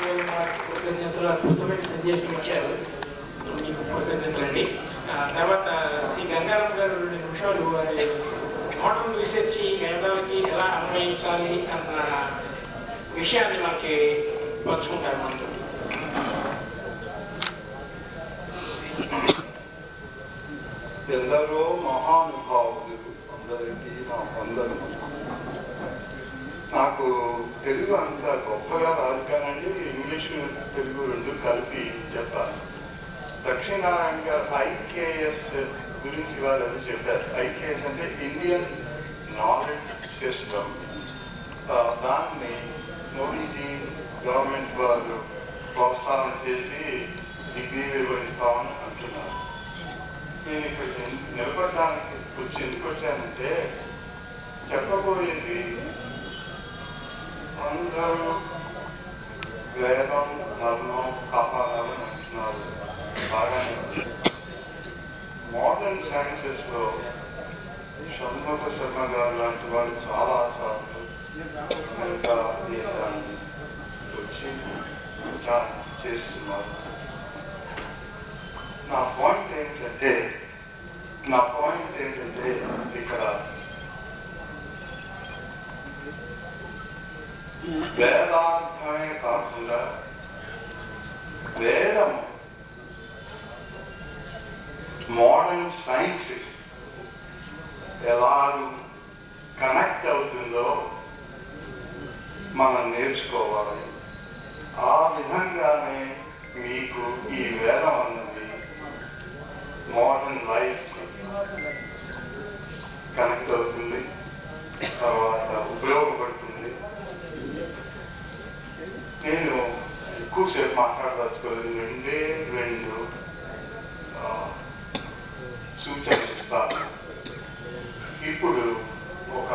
కృతజ్ఞతలు, అద్భుతమైన సందేశం ఇచ్చారు, మీకు కృతజ్ఞతలండి. తర్వాత శ్రీ గంగారాం గారు 2 నిమిషాలు వారి మోడర్న్ రీసెర్చ్ వేదాలకి ఎలా అన్వయించాలి అన్న విషయాన్ని మనకి పంచుకుంటారు మనతో. ఎందరో మహానుభావులు అందరికీ నా వందనములు. నాకు తెలుగు అంత గొప్పగా రాదు కానండి, ఇంగ్లీషు తెలుగు 2 కలిపి చెప్పాలి. లక్ష్మీనారాయణ గారు ఐకేఎస్ గురించి వాళ్ళు అది చెప్పారు. ఐకేఎస్ అంటే ఇండియన్ నాలెడ్జ్ సిస్టమ్. దాన్ని మోడీజీ గవర్నమెంట్ వాళ్ళు ప్రోత్సాహం చేసి డిగ్రీలు ఇస్తామని అంటున్నారు. నేను ఇక్కడ నిలబడడానికి ఎందుకు వచ్చానంటే, చెప్పబోయేది అందరూ వేదం ధర్మం కాపాడాలని అంటున్నారు, బాగానే. మోడర్న్ సైన్సెస్లో షణ్ముఖ శర్మ గారు లాంటి వాళ్ళు చాలాసార్లు అమెరికా దేశాన్ని వచ్చి చేస్తున్నారు. నా పాయింట్ ఏంటంటే ఇక్కడ వేదార్థమే కాకుండా వేదం మోడర్న్ సైన్స్ ఎలాగూ కనెక్ట్ అవుతుందో మనం నేర్చుకోవాలి. ఆ విధంగానే మీకు ఈ వేదం అన్నది మోడర్న్ లైఫ్ కనెక్ట్ అవుతుంది, తర్వాత ఉపయోగపడుతుంది. నేను ఎక్కువసేపు మాట్లాడదలుచుకోలేదు, 2 సూచనలు ఇస్తాను. ఇప్పుడు ఒక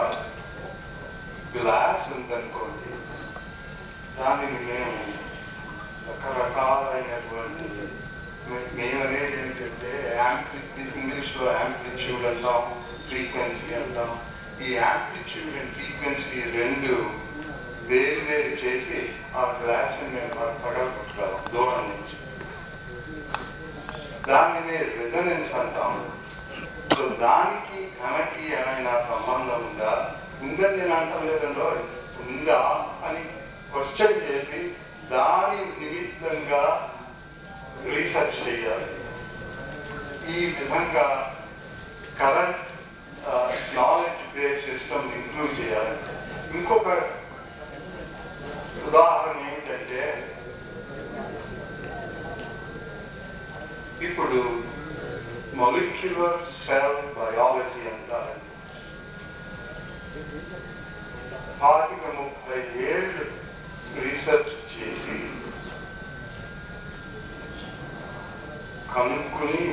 గ్లాస్ ఉందనుకోండి, దానిని మేము రకరకాలైనటువంటి, మేమనేది ఏంటంటే ఇంగ్లీష్లో యాంప్లిట్యూడ్ అంటాం, ఫ్రీక్వెన్సీ అంటాం. ఈ యాంప్లిట్యూడ్ అండ్ ఫ్రీక్వెన్సీ 2 వేరు చేసి ఆ గ్లాస్ని మేము పగలగొట్టగలం దూరం నుంచి. దానినే రెజనెన్స్ అంటాం. సో దానికి ఘనకి ఏమైనా సంబంధం ఉందని నేను అంటలేదంలో, ఉందా అని క్వశ్చన్ చేసి దాని నిమిత్తంగా రీసెర్చ్ చేయాలి. ఈ విధంగా current knowledge base system improve చేయాలి. ఇంకొక ఉదాహరణ ఏంటంటే, ఇప్పుడు మొలిక్యులర్ సెల్ బయాలజీ అంటారండి. 30 ఏళ్ళు రీసెర్చ్ చేసి కనుక్కుని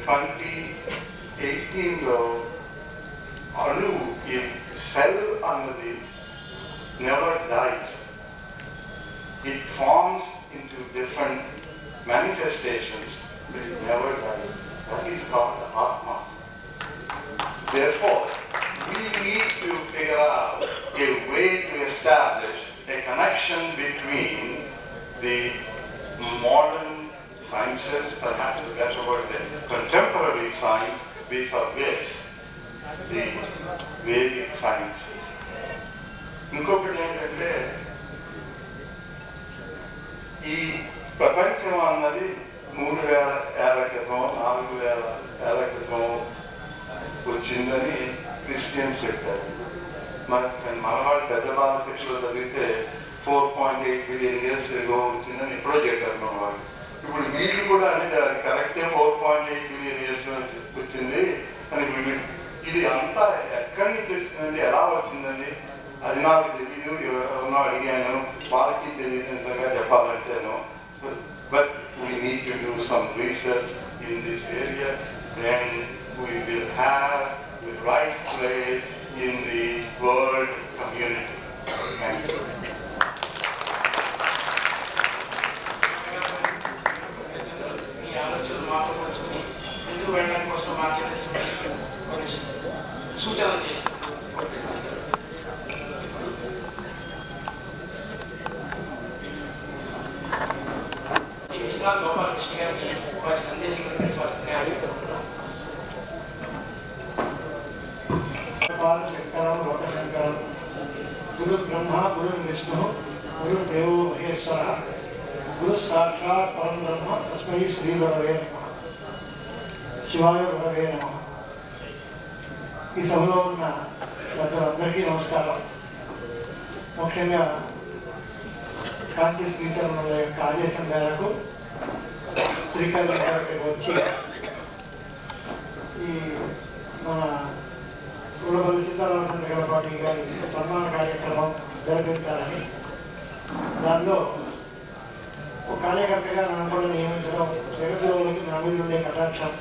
2018లో అణువు, ఈ సెల్ అన్నది never dies. It forms into different manifestations, but it never dies. That is called the Atma. Therefore, we need to figure out a way to establish a connection between the modern sciences, perhaps the better word is contemporary science, vis-a-vis the Vedic sciences. ఇంకొకటి ఏంటంటే, ఈ ప్రపంచం అన్నది 3000 ఏళ్ల క్రితం 4000 ఏళ్ల క్రితం వచ్చిందని క్రిస్టియన్స్ చెప్పారు. మన వాళ్ళు పెద్ద బాలశిక్షలో చదివితే 4.8 బిలియన్ ఇయర్స్ వచ్చిందని ఎప్పుడో చెప్పారు మన వాళ్ళు. ఇప్పుడు వీళ్ళు కూడా అనేది అది కరెక్టే, 4.8 బిలియన్ ఇయర్స్ వచ్చింది అని. ఇది అంతా ఎక్కడి నుంచి వచ్చిందండి, ఎలా వచ్చిందండి, అది నాకు తెలీదు, ఎవరినో అడిగాను, వాళ్ళకి తెలియదు నిజంగా చెప్పాలంటేను. But we need to do some research in this area, then we will have the right place in the world community. Thank you. మీ ఆలోచనలు మాతో పంచుకుని ముందుకు వెళ్ళడానికి కోసం మార్గదర్శనం కొన్ని సూచనలు చేశారు. విశ్వనాథ్ గోపాలకృష్ణ గారిని వారి సందేశం స్వస్థంగా అడుగుతున్నాం. శంకరం లోకశంకరం గురు బ్రహ్మ గురు విష్ణు గురు దేవో మహేశ్వర గురు సాక్షాత్ పరం బ్రహ్మ తస్మై శ్రీ గురవే నమః. శివాయ గురవే నమః. ఈ సభలో ఉన్న పెద్దలందరికీ నమస్కారం. ముఖ్యంగా కాంతి శ్రీచరణుల యొక్క ఆదేశం మేరకు శ్రీకాంత్ గారికి వచ్చి ఈ మన ఉల్లపల్లి సీతారామచంద్ర గణపాటి గారి సన్మాన కార్యక్రమం జరిపించాలని, దానిలో ఒక కార్యకర్తగా నన్ను కూడా నియమించడం, జగద్గురువులకి నా మీద ఉండే కటాక్షం,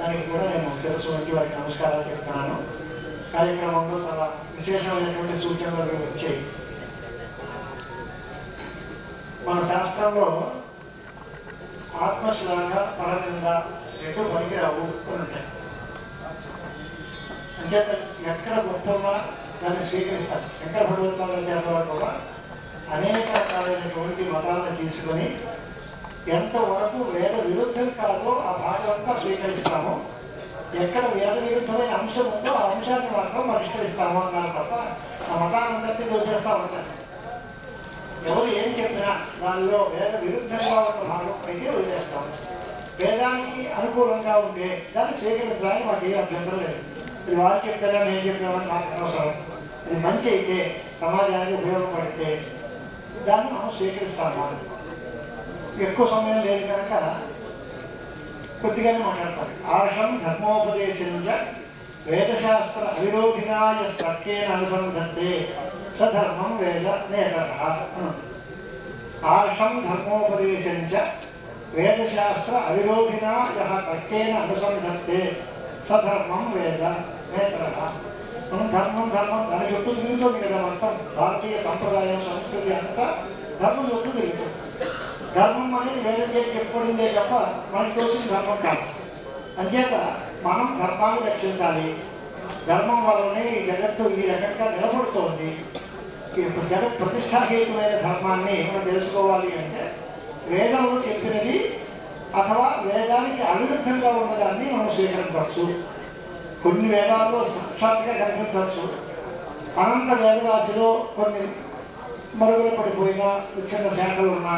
దానికి కూడా నేను శిరస్సు వంటి వారికి నమస్కారాలు చెప్తున్నాను. కార్యక్రమంలో చాలా విశేషమైనటువంటి సూచనలు వచ్చాయి. మన శాస్త్రంలో ఆత్మశ్లాఘ పరనింద రెండు పనికిరావు అని ఉంటాయి. అంటే ఎక్కడ గొప్పగా దాన్ని స్వీకరిస్తారు. శంకర భగవత్పాదాచార్య వారు కూడా అనేక రకాలైనటువంటి మతాలను తీసుకొని ఎంతవరకు వేద విరుద్ధం కాదో ఆ భాగం అంతా స్వీకరిస్తాము, ఎక్కడ వేద విరుద్ధమైన అంశం ఉందో ఆ అంశాన్ని మాత్రం పరిష్కరిస్తాము అన్నారు తప్ప ఆ మతాన్ని అందరినీ దోచేస్తామన్నారు. ఎవరు ఏం చెప్పినా దానిలో వేద విరుద్ధంగా ఉన్న భాగం అయితే వదిలేస్తాము. వేదానికి అనుకూలంగా ఉండే దాన్ని స్వీకరించడానికి మాకు ఏ అభ్యంతరం లేదు. ఇది వారు చెప్పారా నేను చెప్పామని నాకు అనవసరం. ఇది మంచి అయితే సమాజానికి ఉపయోగపడితే దాన్ని మనం స్వీకరిస్తాము. ఎక్కువ సమయం లేదు కనుక కొద్దిగానే మాట్లాడతారు. ఆర్షం ధర్మోపదేశంచ వేదశాస్త్ర అవిరోధినాయ తర్కేణ అనుసంధత్తే సధర్మం వేద నేతరః అను. ఆర్షం ధర్మోపదేశంచ వేదశాస్త్ర అవిరోధినా యః తర్కేణ అనుసంధత్తే సధర్మం వేద నేతరః. మనం ధర్మం దాని చుట్టూ తిరుగుతుంది కదా. మొత్తం భారతీయ సంప్రదాయం సంస్కృతి అంతా ధర్మం చుట్టూ తిరుగుతుంది. ధర్మం అనేది వేదం చేసి చెప్పుకోవడిందే తప్ప మనకి తోచిన ధర్మం కాదు. అంచేత మనం ధర్మాన్ని రక్షించాలి. ధర్మం వల్లనే ఈ జగత్తు ఈ రకంగా నిలబడుతోంది. ఇప్పుడు జగత్ ప్రతిష్టాహేతుమైన ధర్మాన్ని మనం తెలుసుకోవాలి అంటే వేదంలో చెప్పినది అథవా వేదానికి అవిరుద్ధంగా ఉన్నదాన్ని మనం స్వీకరించవచ్చు. కొన్ని వేదాల్లో సాక్షాత్గా కనిపించవచ్చు. అనంత వేదరాశిలో కొన్ని మరుగులు పడిపోయిన చిన్న శాఖలు ఉన్నా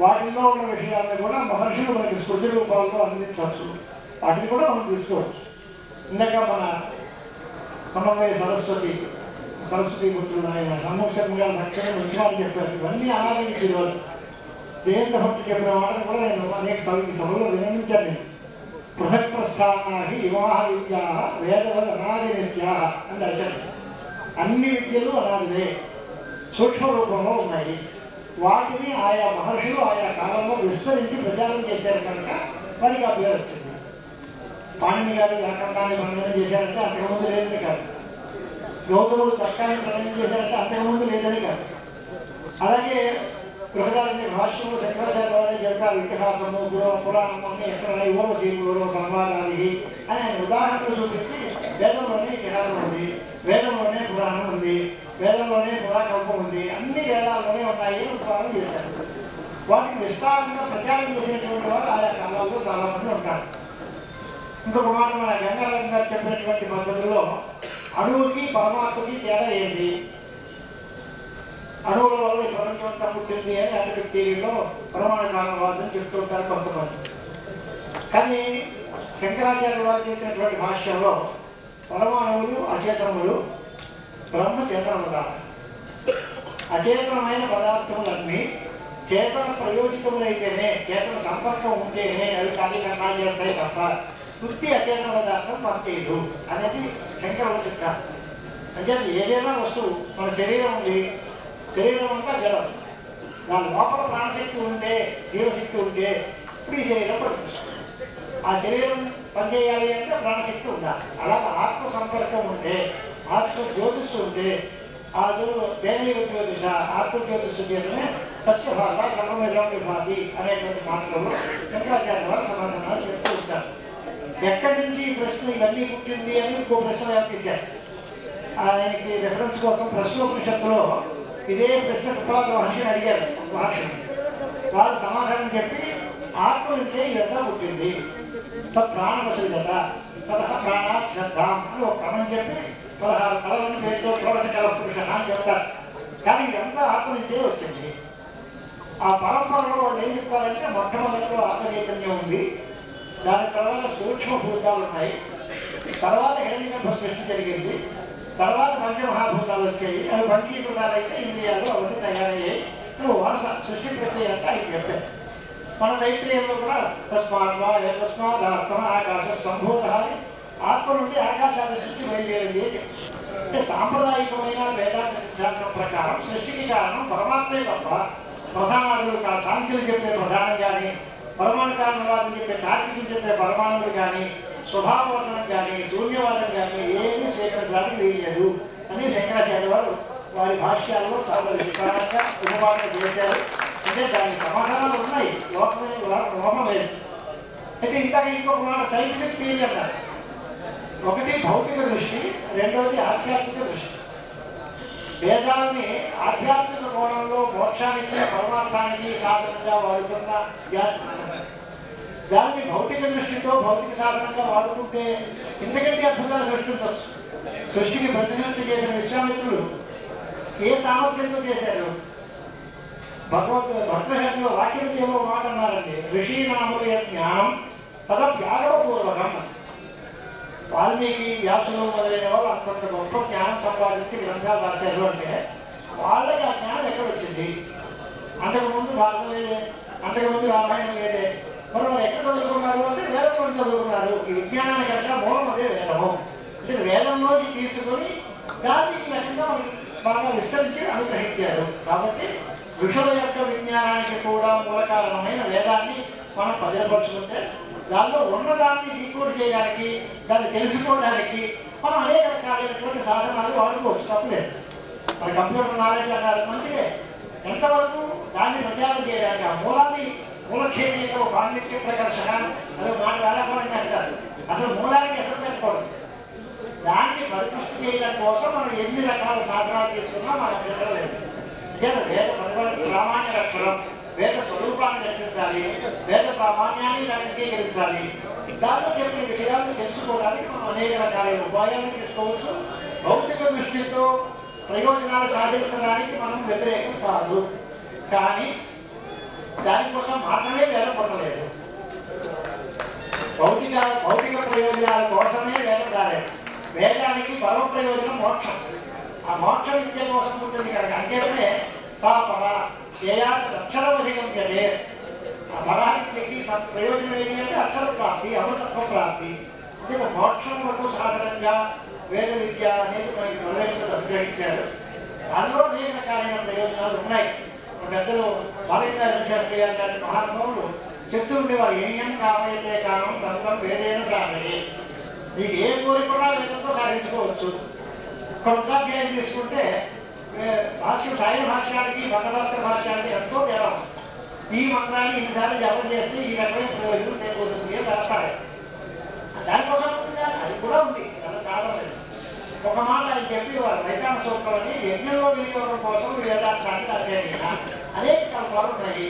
వాటిల్లో ఉన్న విషయాలను కూడా మహర్షులు మనకి స్మృతి రూపాల్లో అందించవచ్చు. వాటిని కూడా మనం తీసుకోవచ్చు. ఇందాక మన సమన్వయ సరస్వతి పుత్రుడు ఆయన షణ్ముఖ శర్మ గారు చక్కగా విషయాలు చెప్పారు. ఇవన్నీ అలాగే ఈరోజు దేంతో భక్తి చెప్పిన వాళ్ళని కూడా నేను అనేక సభలో వినియోగించాను. నేను పృథక్ ప్రస్థానాహి ఇవాహ విద్యా వేదవద్ అనాది నిత్యా అని రాశాడు. అన్ని విద్యలు అనాదివే, సూక్ష్మ రూపంలో ఉన్నాయి. వాటిని ఆయా మహర్షులు ఆయా కాలంలో విస్తరించి ప్రచారం చేశారు కనుక వారికి ఆ పేరు వచ్చింది. పాణిని గారు వ్యాకరణాన్ని ప్రణయనం చేశారంటే అంతకుముందు లేదని కాదు. గౌతముడు తర్కాన్ని ప్రణయనం చేశారంటే అంతకుముందు లేదని కాదు. అలాగే బృహదారణ్య భాష్యము శంకరాచార్య వారి చెప్తారు. ఇతిహాసము పురాణము అని ఎక్కడ యువశీలు సంవాదాది అని ఆయన ఉదాహరణలు చూపించి వేదంలోనే ఇతిహాసం ఉంది, వేదంలోనే పురాణం ఉంది, వేదంలోనే పురాకల్పం ఉంది, అన్ని వేదాల్లోనే ఉన్నాయి అని పురాణం చేశారు. వాటిని విస్తారంగా ప్రచారం చేసేటువంటి వారు ఆయా కాలాల్లో చాలామంది ఉంటారు. ఇంకొక మాట మన గంగారాం గారు చెప్పినటువంటి పద్ధతుల్లో అణువుకి పరమాత్మకి తేడా ఏంటి, అణువుల వల్ల ఈ ప్రపంచం అంతా పుట్టింది అని అటమిక్ థియరీలో పరమాణు కారణవాదం చెప్తుంటారు కొంతమంది. కానీ శంకరాచార్య వారు చేసినటువంటి భాష్యంలో పరమాణువులు అచేతనములు, బ్రహ్మ చేతన పదార్థం. అచేతనమైన పదార్థములన్నీ చేతన ప్రయోజితములైతేనే, చేతన సంపర్కం ఉంటేనే అవి కార్యకరణాలు చేస్తాయి తప్ప వృత్తి అచేతన పదార్థం పంపేదు అనేది శంకరుల సిద్ధాంతం. అంటే ఏదైనా వస్తువు, మన శరీరం ఉంది, శరీరం అంతా జడం, దాని లోపల ప్రాణశక్తి ఉంటే, జీవశక్తి ఉంటే ఇప్పుడు ఈ శరీరం పనిచేస్తుంది. ఆ శరీరం పనిచేయాలి అంటే ప్రాణశక్తి ఉండాలి. అలాగే ఆత్మ సంపర్కం ఉంటే, ఆత్మ జ్యోతిష్సు ఉంటే, దేనైవ జ్యోతిష ఆత్మజ్యోతిష్సు చేతనే తస్య భాష సర్వమిదం విభాతి అనేటువంటి మాటలు శంకరాచార్య వారు సమాధానాలు చెప్తూ ఉంటారు. ఎక్కడి నుంచి ఈ ప్రశ్న ఇవన్నీ పుట్టింది అని ఇంకో ప్రశ్న తీశారు. ఆయనకి రెఫరెన్స్ కోసం ప్రశ్నోపనిషత్తులో ఇదే ప్రశ్న కృపాల మహర్షిని అడిగారు. మహర్షిని వారు సమాధానం చెప్పి ఆత్మ నుంచే ఇదంతా పుట్టింది. స ప్రాణవశిత తదహ ప్రాణాత్ శ్రద్ధాం అని ఒక క్రమం చెప్పి 16 కళలను పేరుతో షోడశ కళ పురుష అని చెప్తారు. కానీ ఇదంతా ఆత్మ నుంచే వచ్చింది. ఆ పరంపరలో వాళ్ళు ఏం చెప్తారంటే మొట్టమొదటిలో ఆత్మ చైతన్యం ఉంది, దాని తర్వాత సూక్ష్మభూతాలు ఉన్నాయి, తర్వాత హిరణ్యగర్భ సృష్టి జరిగింది, తర్వాత పంచమహాభూతాలు వచ్చాయి, అవి పంచీకృతాలైతే ఇంద్రియాలు అవన్నీ తయారయ్యాయి. వరుస సృష్టి ప్రక్రియ అంటే ఆయన చెప్పారు. మన దైత్రీయంలో కూడా తస్మాత్మా తస్మాత్మ ఆకాశ సంభూత అని ఆత్మ నుండి ఆకాశాల సృష్టి బయలుదేరింది. అంటే సాంప్రదాయికమైన వేదాంత సిద్ధాంతం ప్రకారం సృష్టికి కారణం పరమాత్మే తప్ప ప్రధానాదులు కాదు. సాంఖ్యులు చెప్పే ప్రధానం కానీ, పరమాణు కారణవాదులు చెప్పే తార్కికులు చెప్పే పరమాణువులు కానీ, స్వభావవర్ణనం కానీ, శూన్యవాదం కానీ ఏమీ స్వీకరించడానికి వీల్లేదు అని శంకరాచార్య వారు వారి భాష్యాల్లో చాలా విస్తారంగా ఉపవాదన చేశారు. అంటే దానికి సమాధానాలు ఉన్నాయి, లోపం లేదు. అయితే ఇంతక ఇంకొక మాట సైంటిఫిక్ థియరీ అన్నారు. ఒకటి భౌతిక దృష్టి, రెండవది ఆధ్యాత్మిక దృష్టి. వేదాలని ఆధ్యాత్మిక కోణంలో మోక్షానికి పరమార్థానికి సాధనంగా వాడుకున్న జాతి, దాన్ని భౌతిక దృష్టితో భౌతిక సాధనంగా వాడుకుంటే ఎందుకంటే అద్భుతాలు సృష్టించవచ్చు. సృష్టికి ప్రతిసృష్టి చేసిన విశ్వామిత్రుడు ఏ సామర్థ్యంతో చేశారు? భర్తృహరిలో వాక్యదేవో మాట అన్నారండి, ఋషీనాముల జ్ఞానం తదప్యాగవపూర్వకం. వాల్మీకి, వ్యాసులు మొదలైన వాళ్ళు అంతంత గొప్ప జ్ఞానం సంపాదించి గ్రంథాలు రాశారు అంటే వాళ్ళకి ఆ జ్ఞానం ఎక్కడొచ్చింది? అంతకుముందు భారతం లేదే, అంతకుముందు రామాయణం లేదే, మరి వారు ఎక్కడ చదువుకున్నారు అంటే వేదంలో చదువుకున్నారు. ఈ విజ్ఞానానికి అంతా మూలం అదే వేదము. అంటే వేదంలోకి తీసుకొని దాన్ని ఈ రకంగా మనకి బాగా విస్తరించి అనుగ్రహించారు. కాబట్టి ఋషుల యొక్క విజ్ఞానానికి కూడా మూల కారణమైన వేదాన్ని మనం భద్రపరుచుకుంటే దానిలో ఉన్నదాన్ని డీకోడ్ చేయడానికి, దాన్ని తెలుసుకోవడానికి మనం అనేక రకాలైనటువంటి సాధనాలు వాడుకోవచ్చు, తప్పలేదు. మన కంప్యూటర్ నాలెడ్జ్ అన్నారు, మంచిదే. ఎంతవరకు దాన్ని ప్రచారం చేయడానికి ఆ మూలాన్ని మూలక్షేత్రంలో పాండిత్య ప్రకర్షణ అదే మాట వేళాపడంగా అంటారు. అసలు మూలానికి అసలు పెట్టకూడదు. దాన్ని పరిపుష్టి చేయడం కోసం మనం ఎన్ని రకాల సాధనాలు తీసుకున్నా మనకు జరగలేదు. వేద ప్రామాణ్య రక్షణం, వేద స్వరూపాన్ని రక్షించాలి, వేద ప్రామాణ్యాన్ని అంగీకరించాలి. దాంట్లో చెప్పిన విషయాలను తెలుసుకోవడానికి మనం అనేక రకాలైన ఉపాయాలను తీసుకోవచ్చు. భౌతిక దృష్టితో ప్రయోజనాలు సాధించడానికి మనం వ్యతిరేకం కాదు, కానీ దానికోసం మాత్రమే వేద పొందలేదు. భౌతిక ప్రయోజనాల కోసమే వేదం రాలేదు. వేదానికి పరమ ప్రయోజనం మోక్షం. ఆ మోక్ష విద్య కోసం ఉంటుంది కనుక అంతేనే సా పర అక్షరమధిగమ్యతే. ఆ పరావిద్యకి ప్రయోజనం ఏంటి అంటే అక్షర ప్రాప్తి, అమృతత్వ ప్రాప్తి. అంటే మోక్షం వరకు సాధనంగా వేద విద్య అనేది మనకి ప్రవేశం అనుగ్రహించారు. దానిలో అనేక రకాలైన ప్రయోజనాలు ఉన్నాయి. పెద్దలు బాలగంగాధర శాస్త్రి గారు లాంటి మహానుభావులు చెప్తూ ఉండేవారు, ఏం కామైతే కామం తంత్రం వేదైన సాధనే. మీకు ఏ కోరికనా వేదంతో సాధించుకోవచ్చు. ఒక ఉపాధ్యాయం తీసుకుంటే భాష్యం సాయి భాష్యానికి భట్టభాస్కర భాష్యానికి ఎంతో తేడా. ఈ మంత్రాన్ని ఇన్నిసార్లు జపం చేస్తే ఈ రకమైన ప్రయోజనం చేకూరుతుంది అని రాస్తారు. దానికోసం ఉంటుంది కానీ అది కూడా ఉంది, దాని కారణం లేదు. ఒక మాట ఆయన చెప్పేవారు, వైచాన సూత్రాన్ని యజ్ఞంలో వినియోగం కోసం వేదార్థాన్ని రాసేది. అనేక కల్పాలు ఉన్నాయి,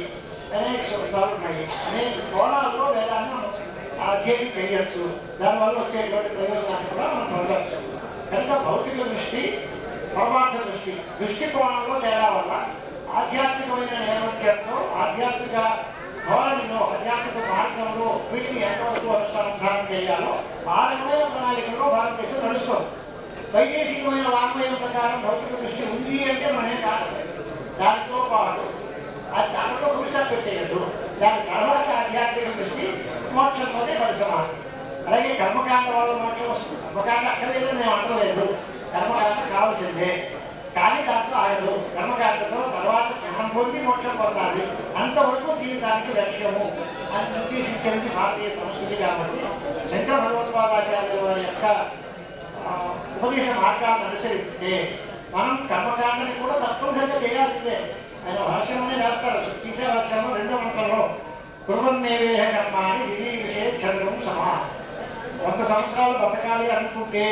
అనేక సూత్రాలు ఉన్నాయి, అనేక కోణాల్లో వేదాన్ని మనం అధ్యయనం చేయొచ్చు. దానివల్ల వచ్చేటువంటి ప్రయోజనాన్ని కూడా మనం పొందవచ్చు. కనుక భౌతిక దృష్టి, పరమార్థ దృష్టి, దృష్టికోణంలో తేడా వల్ల ఆధ్యాత్మికమైన నేపథ్యంలో, ఆధ్యాత్మిక ధోరణిలో, ఆధ్యాత్మిక మార్గంలో వీటిని ఎంతవరకు అనుసంధానం చేయాలో ఆ రకమైన ప్రణాళికలో భారతదేశం నడుస్తుంది. వైదేశికమైన వాంగ్మయం ప్రకారం భౌతిక దృష్టి ఉంది అంటే మనమే కాదు. దానితో పాటు అది దానితో పురుషార్థ చేయదు. దాని తర్వాత ఆధ్యాత్మిక దృష్టి మోక్షంతోనే పరిసమాప్తి. అలాగే కర్మకాండ వల్ల మోక్షం వస్తుంది. కర్మకాండ అక్కర్లేదని మేము అంటలేదు, కర్మకాండ కావాల్సిందే, కానీ దాంతో ఆగదు. కర్మకాండతో తర్వాత జ్ఞానం పొంది మోక్షం పొందాలి. అంతవరకు జీవితానికి లక్ష్యము అని నిర్దేశించేది భారతీయ సంస్కృతి. కాబట్టి శంకర భగవత్పాదాచార్యుల వారి యొక్క ఉపదేశ మార్గాన్ని అనుసరిస్తే మనం కర్మకాండని కూడా తప్పనిసరిగా చేయాల్సిందే. ఆయన భాష్యంలోనే రాస్తారు, తీసే భాష్యంలో 2వ మంత్రంలో కుర్వన్నేవేహ కర్మ అని విధి విషయ చదవడం సమానం. 100 సంవత్సరాలు బతకాలి అనుకుంటే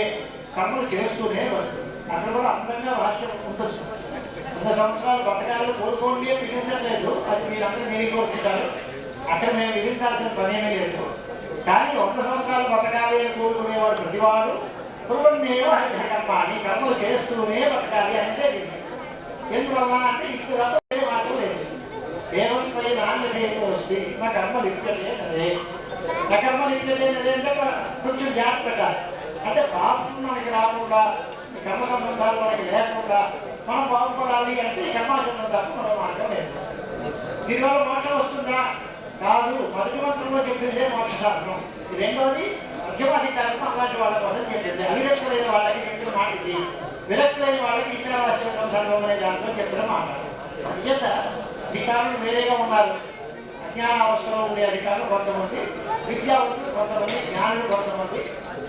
కర్మలు చేస్తూనే బతుకు. అసలు కూడా అందంగా భాష్యం ఉంటుంది. 100 సంవత్సరాలు బతకాలని కోరుకోండి అని విధించట్లేదు, అది మీరందరూ మీరు కోరుకుంటారు. అక్కడ మేము విధించాల్సిన పనేమీ లేదు. కానీ 100 సంవత్సరాలు బతకాలి అని కోరుకునేవాడు ప్రతివాడు కుర్వన్నేవ కర్మాని, కర్మలు చేస్తూనే బతకాలి అనేది విధి. ఎందువల్ల అంటే ఇక్కడ మార్గం లేదు. దేవంపై నాణ్యత వస్తే నా కర్మ లిప్యతే నరే, నా కర్మ లిప్యతే నరే అంటే కొంచెం జాగ్రత్త పెట్టాలి. అంటే పాపం మనకి రాకుండా, కర్మ సంబంధాలు మనకి లేకుండా మనం బాగుపడాలి అంటే ఈ కర్మాచరణ తప్ప మరో మార్గం లేదు. దీనివల్ల మోక్షం వస్తుందా? కాదు. మొదటి మంత్రంలో చెప్పిందే మోక్ష శాస్త్రం. రెండవది మధ్యమాధికారం అలాంటి వాళ్ళ కోసం చెప్పింది. అవిరక్తులైన వాళ్ళకి చెప్పిన మాట ఇది, విరక్తులైన వాళ్ళకి ఈశ్వరాశ్రమ సంసర్గం అనే దాంట్లో చెప్పిన మాట. నిజత అధికారులు వేరేగా ఉన్నారు. అజ్ఞానావస్థలో ఉండే అధికారులు కొంతమంది, విద్యావంతులు కొంతమంది, జ్ఞానులు కొంతమంది.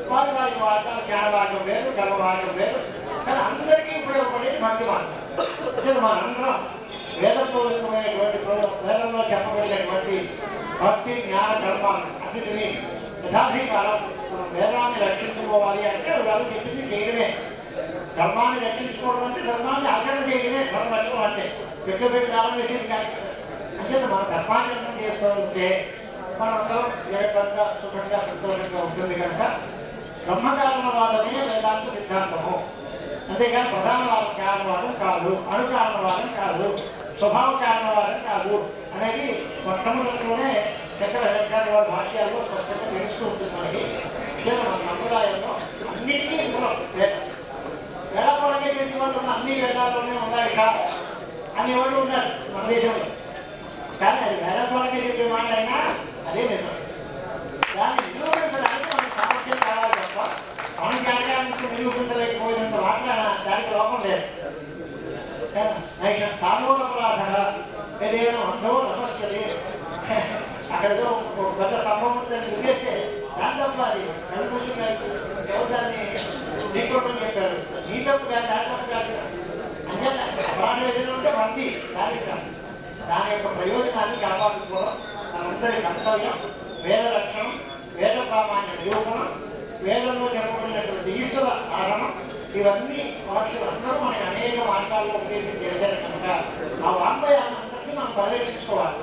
వారి వారికి మార్గాలు, జ్ఞాన మార్గం వేరు, కర్మ మార్గం వేరు. కానీ అందరికీ ఉపయోగపడేది భక్తి మార్గం. మనందరం వేదపూర్వకమైనటువంటి వేదంలో చెప్పబడినటువంటి భక్తి జ్ఞాన కర్మాలు అన్నిటినీ యథాధికారం వేదాన్ని రక్షించుకోవాలి అంటే వాళ్ళు చెప్పింది చేయడమే. ధర్మాన్ని రక్షించుకోవడం అంటే ధర్మాన్ని ఆచరణ చేయడమే ధర్మ లక్ష్యం అంటే. పెట్టి కాలం వేసేది కానీ అంటే మన ధర్మాచరణ చేస్తూ ఉంటే మనందరం వేగంగా సుఖంగా సంతోషంగా ఉంటుంది కనుక బ్రహ్మకారణవాదమే వేదాంత సిద్ధాంతము. అంతేగాని ప్రధాన కారణవాదం కాదు, అణుకారణవాదం కాదు, స్వభావ కారణవాదం కాదు అనేది మొట్టమొదటిలోనే శంకరాచార్య వారి భాష్యాల్లో స్పష్టంగా తెలుస్తూ ఉంటుంది మనకి. మన సంప్రదాయంలో అన్నిటికీ మూలం వేదం. వేళాకోళంగా చేసే వాళ్ళు అన్ని వేదాల్లోనే ఉన్నాయి అనేవాడు ఉన్నాడు మన దేశంలో. కానీ అది వేళాకోళంగా చెప్పే మాట అయినా అదే నిజం. దాన్ని నిరూపించడానికి మనకు సామర్థ్యం కావాలి తప్ప మనం జాగ్రత్త నుంచి నిరూపించలేకపోయినంత మాత్రాన దానికి లోపం లేదు. నైష స్థానోపరాధ ఏదైనా అండో నమస్యతే. అక్కడ ఏదో పెద్ద స్తంభం దాన్ని ఉద్దేస్తే దాని తప్ప అది కళ్ళు కూర్చుని ఎవరు దాన్ని నీకోవడం చెప్పారు. నీ తప్పు కాదు, దాని తప్పు కాదు. అంటే అపరాధం ఏదైనా ఉంటే మంది దానికి కాదు. దాని యొక్క ప్రయోజనాన్ని కాపాడుకోవడం మనందరి కర్తవ్యం. వేద రక్షణం, వేద ప్రామాణ్య నిరూపణం, వేదంలో చెప్పబడినటువంటి ఈశ్వర సాధనం, ఇవన్నీ మహర్షులు అందరూ మనకి అనేక మార్గాల్లో ఉపదేశం చేశారు కనుక ఆ వాంగ్మయాన్ని అందరికీ మనం పర్యవేక్షించుకోవాలి.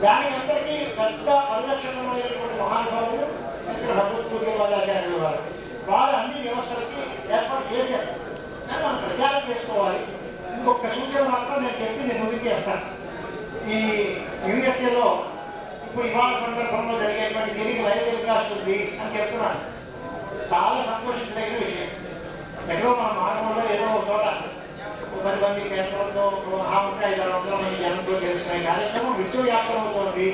దానికి అందరికీ పెద్ద పరిరక్షణమైనటువంటి మహానుభావులు శంకర భగవద్గీతాచార్యులు వారు. వారు అన్ని వ్యవస్థలకి ఏర్పాటు చేశారు. కానీ మనం ప్రచారం చేసుకోవాలి. ఇంకొక సూచన మాత్రం నేను చెప్పి నేను ముగించేస్తాను. ఈ యూఎస్ఏలో ఇప్పుడు ఇవాళ సందర్భంలో జరిగేటువంటి దీనికి లైవ్ టెలికాస్ట్ ఉంది అని చెప్తున్నాను. చాలా సంతోషించదగిన విషయం. ఎక్కడో మన మార్గంలో ఏదో ఒక చోట 10 మంది కేంద్రంతో ఉంటే 500-600 మంది జనంతో చేసుకునే కార్యక్రమం విశ్వవ్యాప్తం అవుతుంది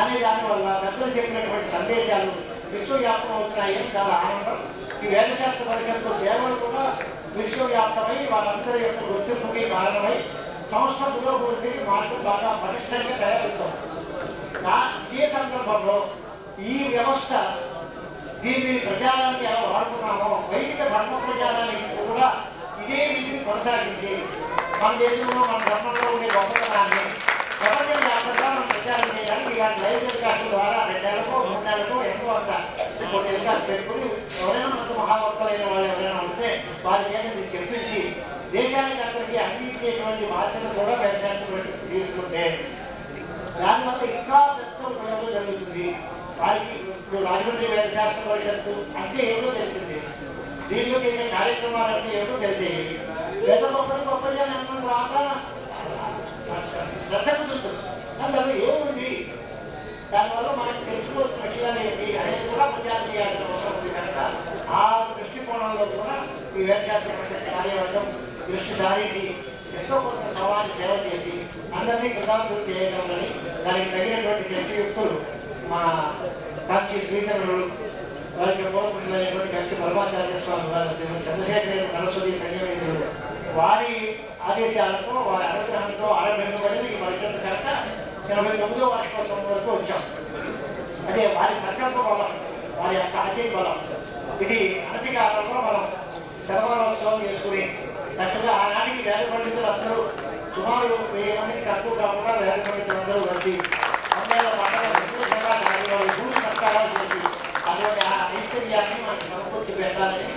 అనే దానివల్ల పెద్దలు చెప్పినటువంటి సందేశాలు విశ్వవ్యాప్తం అవుతున్నాయని చాలా ఆనందం. ఈ వేదశాస్త్ర పరిషత్తు సేవలు కూడా విశ్వవ్యాప్తమై వాళ్ళందరి యొక్క గుర్తింపుకి కారణమై సంస్థ పురోభివృద్ధికి మార్గం బాగా పటిష్టంగా తయారవుతుంది. ఇదే సందర్భంలో ఈ వ్యవస్థ దీన్ని ప్రచారానికి ఎలా వాడుతున్నామో వైదిక ధర్మ ప్రచారానికి కూడా ఇదే రీతిని కొనసాగించి మన దేశంలో మన ధర్మంలో ఉండే గొప్పతనాన్ని ప్రపంచవ్యాప్తంగా మనం ప్రచారం చేయడానికి ఇలాంటి లైవ్ టెలికాస్ట్ ద్వారా 2 నెలలకో 3 నెలలకో ఎంతో అంత ఇంకోటి టెలికాస్ట్ పెట్టుకుని ఎవరైనా అంత మహాభక్తులైన వాళ్ళు ఎవరైనా ఉంటే వారి చేత చెప్పించి దేశానికి అందరికీ అందించేటువంటి బాధ్యత కూడా వేదశాస్త్ర పరిషత్తు తీసుకుంటే దానివల్ల ఇంకా పెద్ద ఉపయోగం జరుగుతుంది. వారికి ఇప్పుడు రాజమండ్రి వేదశాస్త్ర పరిషత్తు అంటే ఏమిటో తెలిసింది, దీనిలో చేసే కార్యక్రమాలు అంటే ఏమిటో తెలిసేది. వేద గొప్పది అని అన్నంత మాత్రాన శ్రద్ధ కుదురుతుంది. అందులో ఏముంది, దానివల్ల మనకి తెలుసుకోవాల్సిన విషయాలు ఏంటి అనేది కూడా ప్రచారం చేయాల్సిన అవసరం ఉంది కనుక ఆ దృష్టికోణంలో కూడా ఈ వేదశాస్త్ర పరిషత్ కార్యవర్గం దృష్టి సారించి ఎంతో కొంత సమాజ సేవ చేసి అందరినీ కృతాంతులు చేయగలరని దానికి తగినటువంటి శక్తియుక్తులు మన కాంచి శ్రీచంద్రుడు, వారికి పూర్వపురుషులైనటువంటి కంచి పరమాచార్య స్వామి వారు, చంద్రశేఖర సరస్వతి సంగమేంద్రుడు వారి ఆదేశాలతో వారి అనుగ్రహంతో ఆరంభించబడి ఈ పరిషత్ కనుక 89వ వార్షికోత్సవం వరకు వచ్చాం. అదే వారి సంకల్ప బలం, వారి యొక్క ఆశయ బలం. ఇది అనతి కాలంలో మనం శర్మోత్సవం చేసుకుని చక్కగా ఆనాటికి వేద పండితులు అందరూ సుమారు 1000 మందికి తక్కువ కాకుండా వేద పండితులు అందరూ వచ్చి భూమి సత్కారాలు చేసి అటువంటి ఆ ఐశ్వర్యాన్ని మనకి సమకూర్చి పెట్టాలని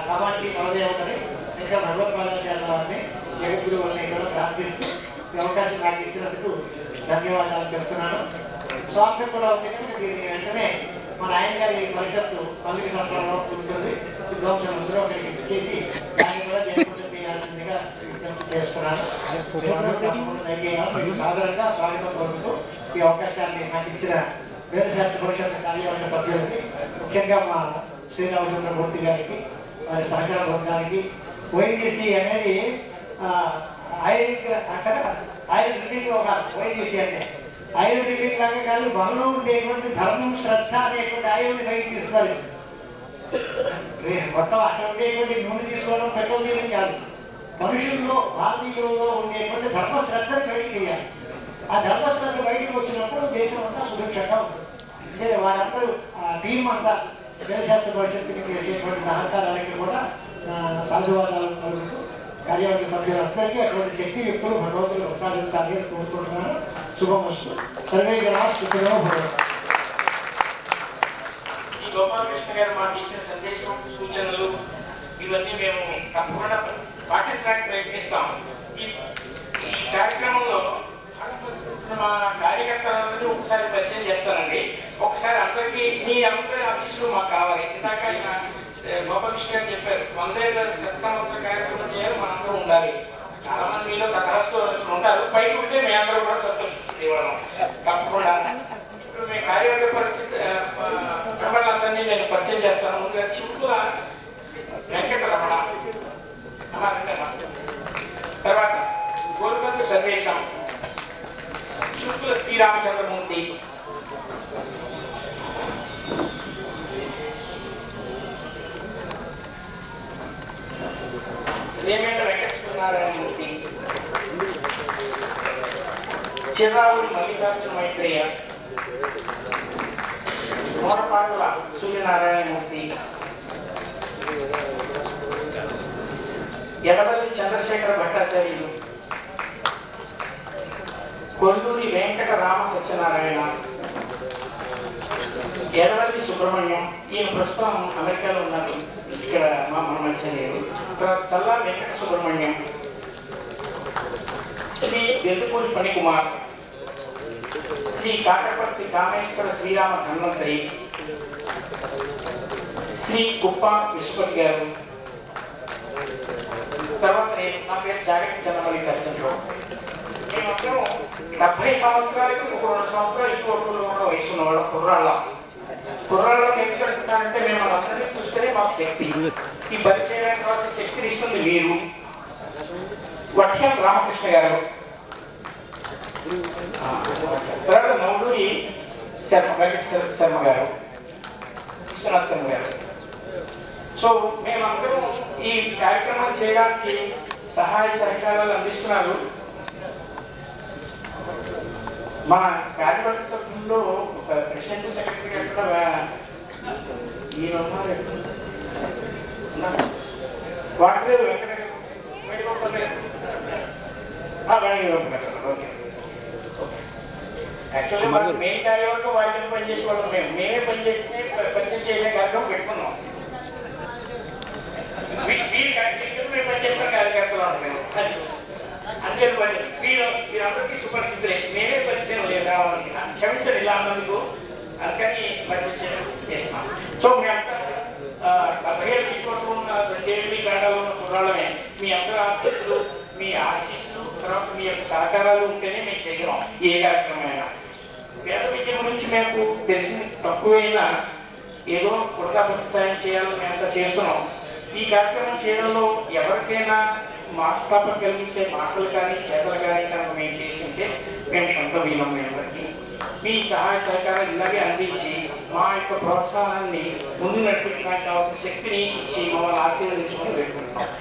కామాక్షి పరదేవతని శంకర భగవత్పాదాచార్య వారిని జగద్గురు వాళ్ళని కూడా ప్రార్థిస్తూ ఈ అవకాశం నాకు ఇచ్చినందుకు ధన్యవాదాలు చెప్తున్నాను. స్వార్థం కూడా ఉంది కనుక దీన్ని వెంటనే మన ఆయన గారి పరిషత్తు పల్లికి సంవత్సరంలో ఉంటుంది విద్వాంసులందరూ అక్కడికి చేసి దాన్ని కూడా జయపూజ చేయాల్సిందిగా విజ్ఞప్తి చేస్తున్నాను. మీకు సాధారణంగా స్వాగతం కోరుతూ ఈ అవకాశాన్ని నాకు ఇచ్చిన వేదశాస్త్ర పరిషత్ కార్యవర్గ సభ్యులకి, ముఖ్యంగా మా శ్రీరామచంద్రమూర్తి గారికి, వారి సహకార బృందానికి. ఓఎన్జీసీ అనేది అక్కడ ఆయిల్ రిలీంగ్ ఒక ఓఎన్జీసీ అంటే ఆయిల్ రిలీంగ్ లాగా కాదు, మనలో ఉండేటువంటి ధర్మం శ్రద్ధ అనేటువంటి ఆయిల్ని పైకి తీసుకోవాలి. మొత్తం అక్కడ ఉండేటువంటి నూనె తీసుకోవడం పెట్రోలియం కాదు, మనుషుల్లో భారతీయుల్లో ఉండేటువంటి ధర్మశ్రద్ధని బయటికి తీయాలి. ఆ ధర్మశ్రద్ధ బయటకు వచ్చినప్పుడు దేశం అంతా సుభిక్షంగా ఉంటుంది. అంటే వారందరూ ఆ టీం అంతా వేదశాస్త్ర పరిషత్తుకి చేసేటువంటి సహకారానికి కూడా సాధువాదాలు కలుగుతూ కార్యవర్గ సభ్యులందరికీ అటువంటి శక్తియుక్తులు భగవంతులు ప్రసాదించాలి అని కోరుకుంటున్నాను. శుభమస్తు. సర్వే జనా సుఖినో భవంతు. ఈ గోపాలకృష్ణ గారు మాకు ఇచ్చిన సందేశం, సూచనలు ఇవన్నీ మేము తప్పకుండా పాటించడానికి ప్రయత్నిస్తాం. ఈ కార్యక్రమంలో మా కార్యకర్తలందరినీ ఒకసారి పరిచయం చేస్తానండి. ఒకసారి అందరికీ మీ అందరి ఆశీస్సులు మాకు కావాలి. ఇందాక ఆయన గోపాలకృష్ణ గారు చెప్పారు, 100 ఏళ్ళ సంవత్సర కార్యక్రమం చేయాలి, మనందరూ ఉండాలి. చాలా మంది మీలో తరహాస్తూ ఉంటారు, పైకి ఉంటే మీ అందరూ కూడా సంతోషిస్తుంది ఇవ్వడం తప్పకుండా. ఇప్పుడు మీ కార్యవర్గ ప్రబలందరినీ నేను పరిచయం చేస్తాను. ముందుగా చిక్కుల వెంకటరమణ, తర్వాత గోరుగంతు సర్వేశం, చిక్కుల శ్రీరామచంద్రమూర్తి, రేమేండ వెంకటేశ్వరనారాయణమూర్తి, చిర్రావుడి మల్లికార్జున మైత్రేయ, మోరపాడుల సూర్యనారాయణమూర్తి, ఎడవల్లి చంద్రశేఖర భట్టాచార్యులు, కొల్లూరి వెంకట రామ సత్యనారాయణ, ఎడవల్లి సుబ్రహ్మణ్యం. ఈయన ప్రస్తుతం అమెరికాలో ఉన్నారు, ఇక్కడ మన మధ్య లేరు. తర్వాత చల్లా వెంకట సుబ్రహ్మణ్యం, శ్రీ దెల్లుపూరి ఫణికుమార్, శ్రీ కాకపర్తి కామేశ్వర శ్రీరామ ధన్వంతరి, శ్రీ కుప్ప విశ్వపతి గారు. తర్వాత నేను నా పేరు జాగటి చంద్రమల్లి తరచంలో. మేమందరం 70 సంవత్సరాలకి ఒక 2 సంవత్సరాలు ఎక్కువ వయసు ఉన్నవాళ్ళం. కుర్రాళ్ళకి ఎందుకు అంటున్నారంటే మేము అందరినీ చూస్తేనే మాకు శక్తి, ఈ పరిచయానికి కావాల్సిన శక్తిని ఇస్తుంది మీరు. వట్యం రామకృష్ణ గారు, తర్వాత నౌడూరి శర్మ గారు, విశ్వనాథ్ శర్మ గారు. సో మేమందరం ఈ కార్యక్రమం చేయడానికి సహాయ సహకారాలు అందిస్తున్నారు. మన కార్యవర్గ సభ్యుల్లో ఒక ప్రెసిడెంట్ సెక్రటరీ కూడా ఈయన వాటర్ వెంకట ఓకే. యాక్చువల్లీ మనకు మెయిన్ కార్యవర్గం వాళ్ళని పనిచేసే వాళ్ళం, మేమే పనిచేస్తే పరిచయం చేసే కార్యక్రమం పెట్టుకున్నాం. మేము పనిచేసిన కార్యకర్తలు ఉంటాం, అంతే పని. మీరందరికీ సుపరిచితులే, మేమే పరిచయం లేదు రావాలని క్షమించండి ఇలా అన్నందుకు, అందుకని పరిచయం చేస్తున్నాం. సో మీ అంతా 70 ఏళ్ళు తీసుకుంటున్న జేబీ కాడాలో ఉన్న కుర్రాళ్ళమే. మీ అందరి ఆశీస్సులు తర్వాత మీ యొక్క సహకారాలు ఉంటేనే మేము చేయగలం ఏ కార్యక్రమమైనా. వేద విద్య గురించి మేము తెలిసిన తక్కువైనా ఏదో కుడతాపత్తి సాయం చేయాలని మేమంతా చేస్తున్నాం. ఈ కార్యక్రమం చేయడంలో ఎవరికైనా మనస్తాపం కలిగించే మాటలు కానీ చేతలు కానీ కనుక మేము చేసి ఉంటే మేము సొంత వీలం. అందరికీ మీ సహాయ సహకారాలు ఇలాగే అందించి మా యొక్క ప్రోత్సాహాన్ని ముందు నడిపించడానికి కావాల్సిన శక్తిని ఇచ్చి మమ్మల్ని ఆశీర్వదించుకొని పెట్టుకుంటాం.